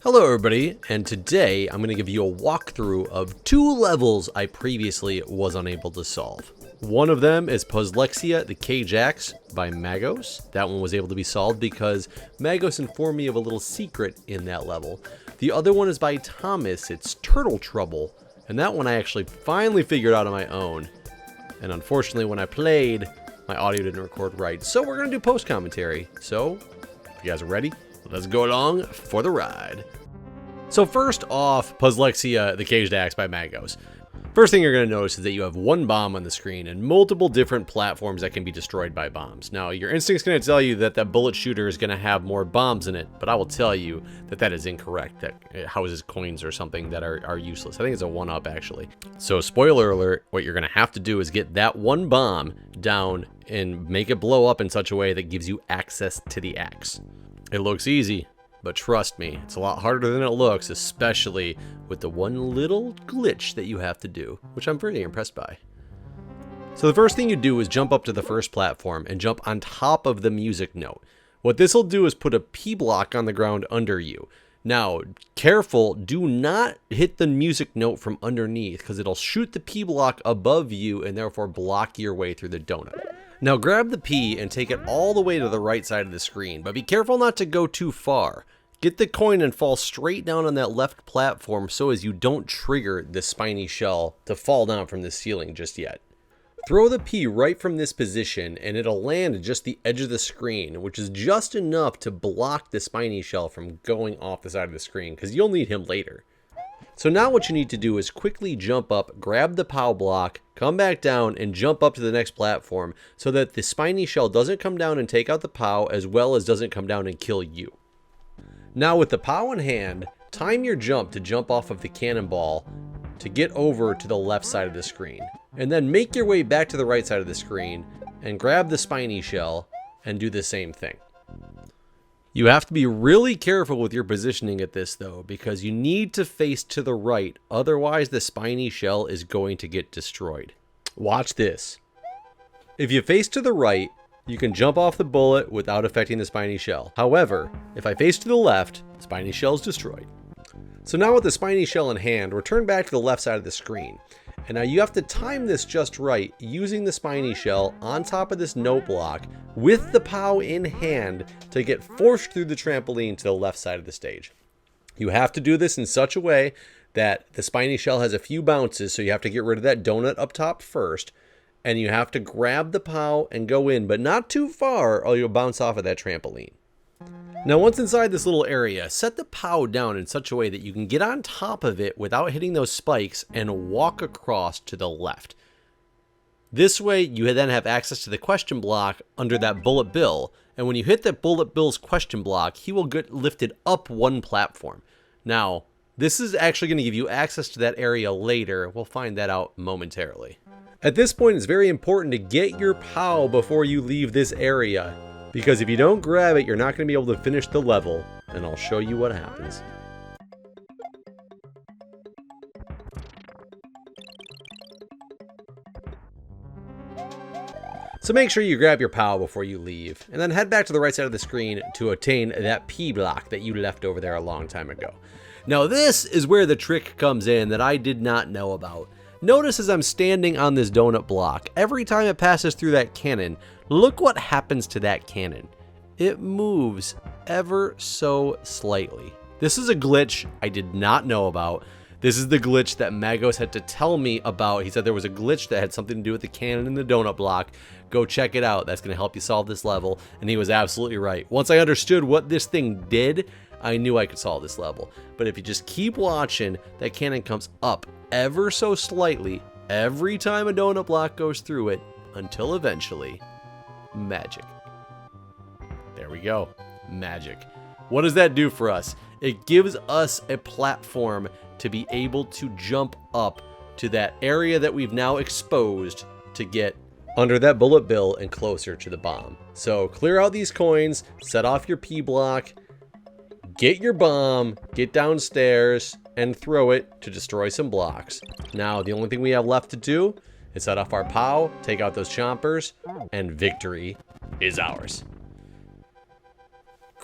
Hello everybody, and today I'm going to give you a walkthrough of two levels I previously was unable to solve. One of them is Puzzlexia, the Cage Axe by Magos. That one was able to be solved because Magos informed me of a little secret in that level. The other one is by Thomas, it's Turtle Trouble, and that one I actually finally figured out on my own. And unfortunately when I played, my audio didn't record right, so we're going to do post-commentary. So, if you guys are ready, let's go along for the ride. So first off, Puzzlexia, the Caged Axe by Magos. First thing you're going to notice is that you have one bomb on the screen and multiple different platforms that can be destroyed by bombs. Now, your instinct's going to tell you that that bullet shooter is going to have more bombs in it, but I will tell you that that is incorrect, that it houses coins or something that are useless. I think it's a one-up, actually. So, spoiler alert, what you're going to have to do is get that one bomb down and make it blow up in such a way that gives you access to the axe. It looks easy. But trust me, it's a lot harder than it looks, especially with the one little glitch that you have to do, which I'm pretty impressed by. So the first thing you do is jump up to the first platform and jump on top of the music note. What this will do is put a P block on the ground under you. Now, careful, do not hit the music note from underneath because it'll shoot the P block above you and therefore block your way through the donut. Now grab the P and take it all the way to the right side of the screen, but be careful not to go too far. Get the coin and fall straight down on that left platform so as you don't trigger the spiny shell to fall down from the ceiling just yet. Throw the P right from this position and it'll land at just the edge of the screen, which is just enough to block the spiny shell from going off the side of the screen because you'll need him later. So now what you need to do is quickly jump up, grab the POW block, come back down, and jump up to the next platform so that the spiny shell doesn't come down and take out the POW as well as doesn't come down and kill you. Now with the POW in hand, time your jump to jump off of the cannonball to get over to the left side of the screen. And then make your way back to the right side of the screen and grab the spiny shell and do the same thing. You have to be really careful with your positioning at this though, because you need to face to the right, otherwise the spiny shell is going to get destroyed. Watch this. If you face to the right, you can jump off the bullet without affecting the spiny shell. However, if I face to the left, the spiny shell is destroyed. So now with the spiny shell in hand, return back to the left side of the screen. And now you have to time this just right using the spiny shell on top of this note block with the POW in hand to get forced through the trampoline to the left side of the stage. You have to do this in such a way that the spiny shell has a few bounces, so you have to get rid of that donut up top first. And you have to grab the POW and go in, but not too far or you'll bounce off of that trampoline. Now once inside this little area, set the POW down in such a way that you can get on top of it without hitting those spikes and walk across to the left. This way you then have access to the question block under that bullet bill, and when you hit that bullet bill's question block, he will get lifted up one platform. Now, this is actually going to give you access to that area later. We'll find that out momentarily. At this point, it's very important to get your POW before you leave this area, because if you don't grab it, you're not going to be able to finish the level, and I'll show you what happens. So make sure you grab your POW before you leave, and then head back to the right side of the screen to attain that P block that you left over there a long time ago. Now this is where the trick comes in that I did not know about. Notice as I'm standing on this donut block, every time it passes through that cannon, look what happens to that cannon. It moves ever so slightly. This is a glitch I did not know about. This is the glitch that Magos had to tell me about. He said there was a glitch that had something to do with the cannon in the donut block. Go check it out. That's going to help you solve this level. And he was absolutely right. Once I understood what this thing did, I knew I could solve this level. But if you just keep watching, that cannon comes up ever so slightly every time a donut block goes through it until eventually, magic. There we go, magic. What does that do for us? It gives us a platform to be able to jump up to that area that we've now exposed to get under that bullet bill and closer to the bomb. So clear out these coins, set off your P block, get your bomb, get downstairs, and throw it to destroy some blocks. Now, the only thing we have left to do is set off our POW, take out those chompers, and victory is ours.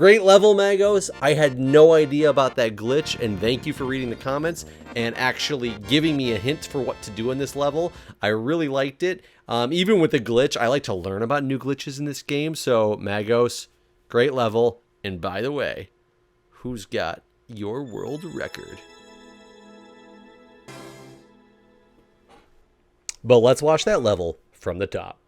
Great level, Magos. I had no idea about that glitch, and thank you for reading the comments and actually giving me a hint for what to do in this level. I really liked it. Even with the glitch, I like to learn about new glitches in this game. So, Magos, great level. And by the way, who's got your world record? But let's watch that level from the top.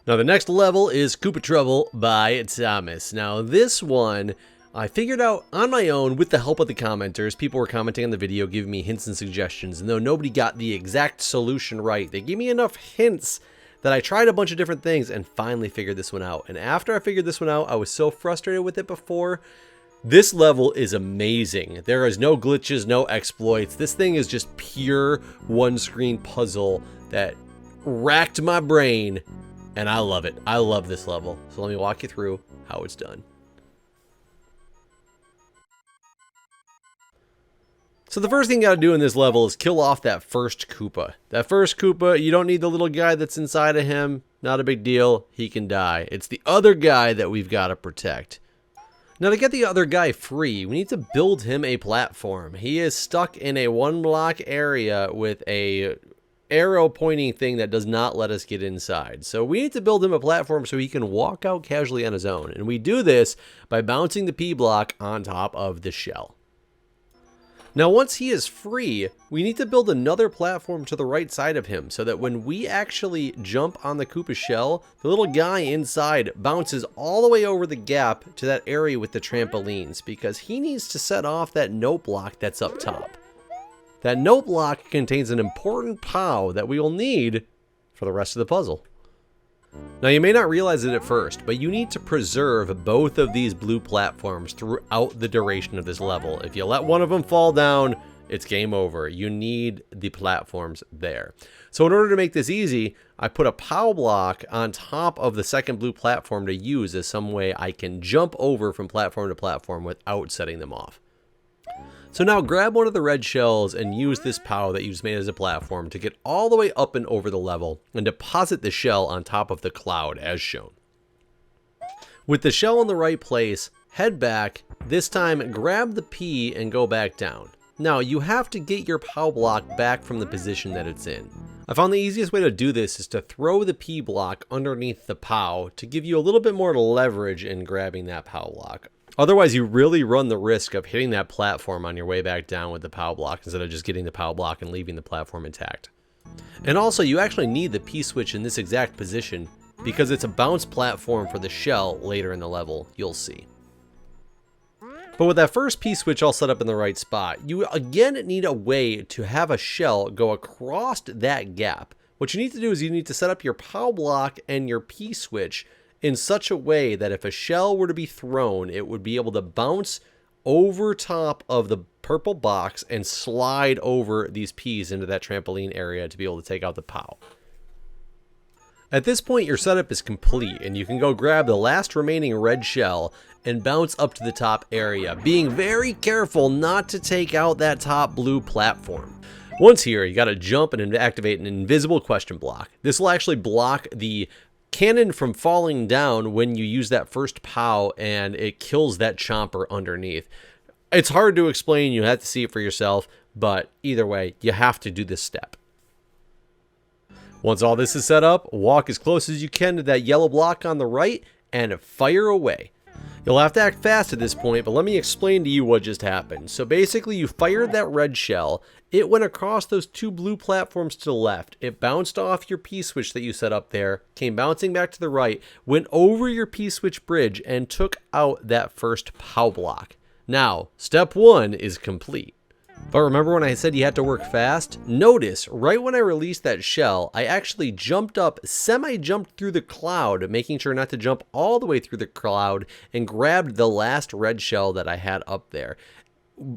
Now the next level is Koopa Trouble by Thomas. Now this one I figured out on my own with the help of the commenters. People were commenting on the video, giving me hints and suggestions, and though nobody got the exact solution right, they gave me enough hints that I tried a bunch of different things and finally figured this one out. And after I figured this one out, I was so frustrated with it before. This level is amazing. There is no glitches, no exploits. This thing is just pure one-screen puzzle that racked my brain, and I love it. I love this level. So let me walk you through how it's done. So the first thing you gotta do in this level is kill off that first Koopa. That first Koopa, you don't need the little guy that's inside of him. Not a big deal. He can die. It's the other guy that we've got to protect. Now to get the other guy free, we need to build him a platform. He is stuck in a one-block area with a arrow pointing thing that does not let us get inside. So we need to build him a platform so he can walk out casually on his own. And we do this by bouncing the P block on top of the shell. Now once he is free, we need to build another platform to the right side of him so that when we actually jump on the Koopa shell, the little guy inside bounces all the way over the gap to that area with the trampolines, because he needs to set off that note block that's up top. That note block contains an important POW that we will need for the rest of the puzzle. Now you may not realize it at first, but you need to preserve both of these blue platforms throughout the duration of this level. If you let one of them fall down, it's game over. You need the platforms there. So in order to make this easy, I put a POW block on top of the second blue platform to use as some way I can jump over from platform to platform without setting them off. So now grab one of the red shells and use this POW that you just made as a platform to get all the way up and over the level and deposit the shell on top of the cloud as shown. With the shell in the right place, head back, this time grab the P and go back down. Now you have to get your POW block back from the position that it's in. I found the easiest way to do this is to throw the P block underneath the POW to give you a little bit more leverage in grabbing that POW block. Otherwise, you really run the risk of hitting that platform on your way back down with the POW block instead of just getting the POW block and leaving the platform intact. And also, you actually need the P-switch in this exact position because it's a bounce platform for the shell later in the level, you'll see. But with that first P-switch all set up in the right spot, you again need a way to have a shell go across that gap. What you need to do is you need to set up your POW block and your P-switch in such a way that if a shell were to be thrown, it would be able to bounce over top of the purple box and slide over these P's into that trampoline area to be able to take out the POW. At this point, your setup is complete, and you can go grab the last remaining red shell and bounce up to the top area, being very careful not to take out that top blue platform. Once here, you gotta jump and activate an invisible question block. This will actually block the cannon from falling down when you use that first POW, and it kills that chomper underneath. It's hard to explain, you have to see it for yourself, but either way, you have to do this step. Once all this is set up, walk as close as you can to that yellow block on the right and fire away. You'll have to act fast at this point, but let me explain to you what just happened. So basically, you fired that red shell, it went across those two blue platforms to the left, it bounced off your P-switch that you set up there, came bouncing back to the right, went over your P-switch bridge, and took out that first POW block. Now, step 1 is complete. But remember when I said you had to work fast? Notice, right when I released that shell, I actually jumped up, semi-jumped through the cloud, making sure not to jump all the way through the cloud, and grabbed the last red shell that I had up there.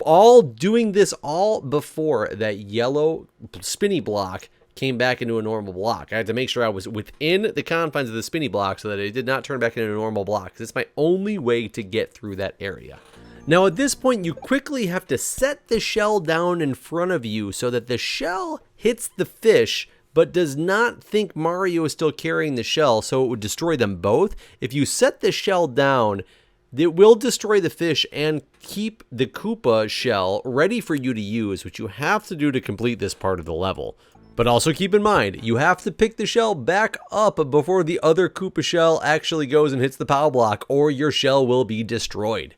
All doing this all before that yellow spinny block came back into a normal block. I had to make sure I was within the confines of the spinny block so that it did not turn back into a normal block, because it's my only way to get through that area. Now at this point, you quickly have to set the shell down in front of you so that the shell hits the fish, but does not think Mario is still carrying the shell, so it would destroy them both. If you set the shell down, it will destroy the fish and keep the Koopa shell ready for you to use, which you have to do to complete this part of the level. But also keep in mind, you have to pick the shell back up before the other Koopa shell actually goes and hits the POW block, or your shell will be destroyed.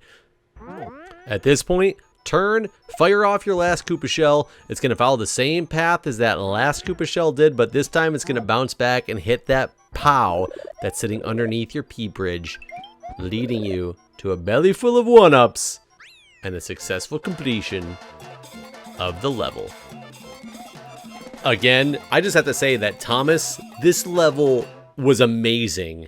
At this point, turn, fire off your last Koopa shell. It's going to follow the same path as that last Koopa shell did, but this time it's going to bounce back and hit that POW that's sitting underneath your P-bridge, leading you to a belly full of 1-ups and the successful completion of the level. Again, I just have to say that Thomas, this level was amazing.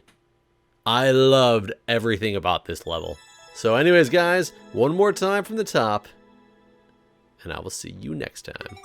I loved everything about this level. So anyways, guys, one more time from the top, and I will see you next time.